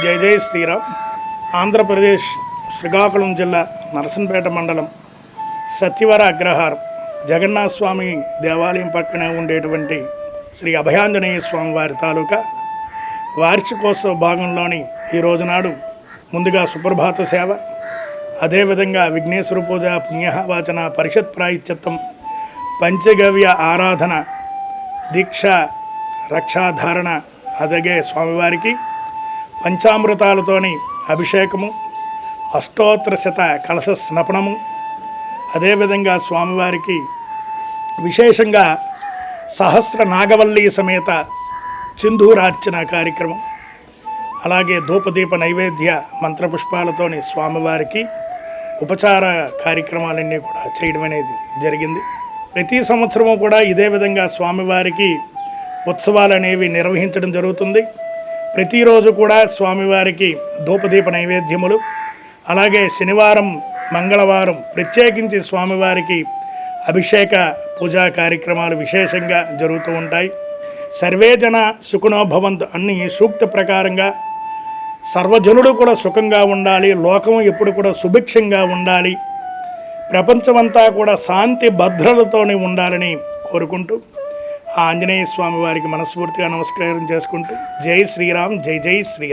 జై జై శ్రీరామ్. ఆంధ్రప్రదేశ్ శ్రీకాకుళం జిల్లా నరసంపేట మండలం సత్యవర అగ్రహారం జగన్నాథ స్వామి దేవాలయం పక్కనే ఉండేటువంటి శ్రీ అభయాంజనేయ స్వామి వారి తాలూకా వార్షికోత్సవ భాగంలోని ఈ రోజునాడు ముందుగా సుప్రభాత సేవ, అదేవిధంగా విఘ్నేశ్వర పూజ, పుణ్యవాచన, పరిషత్ ప్రాయశ్చిత్తం, పంచగవ్య ఆరాధన, దీక్ష, రక్షాధారణ, అలాగే స్వామివారికి పంచామృతాలతోని అభిషేకము, అష్టోత్తర శత కలశ స్నపనము, అదేవిధంగా స్వామివారికి విశేషంగా సహస్ర నాగవల్లి సమేత సింధూరార్చన కార్యక్రమం, అలాగే ధూపదీప నైవేద్య మంత్రపుష్పాలతోని స్వామివారికి ఉపచార కార్యక్రమాలన్నీ కూడా చేయడం అనేది జరిగింది. ప్రతి సంవత్సరము కూడా ఇదే విధంగా స్వామివారికి ఉత్సవాలు అనేవి నిర్వహించడం జరుగుతుంది. ప్రతిరోజు కూడా స్వామివారికి ధూపదీప నైవేద్యములు, అలాగే శనివారం, మంగళవారం ప్రత్యేకించి స్వామివారికి అభిషేక పూజా కార్యక్రమాలు విశేషంగా జరుగుతూ ఉంటాయి. సర్వే జన సుఖినో భవంతు అన్ని సూక్త ప్రకారంగా సర్వజనుడు కూడా సుఖంగా ఉండాలి, లోకం ఎప్పుడు కూడా సుభిక్షంగా ఉండాలి, ప్రపంచమంతా కూడా శాంతి భద్రతతోనే ఉండాలని కోరుకుంటూ ఆ ఆంజనేయ స్వామి వారికి మనస్ఫూర్తిగా నమస్కారం చేసుకుంటూ జై శ్రీరామ్, జై జై శ్రీరామ్.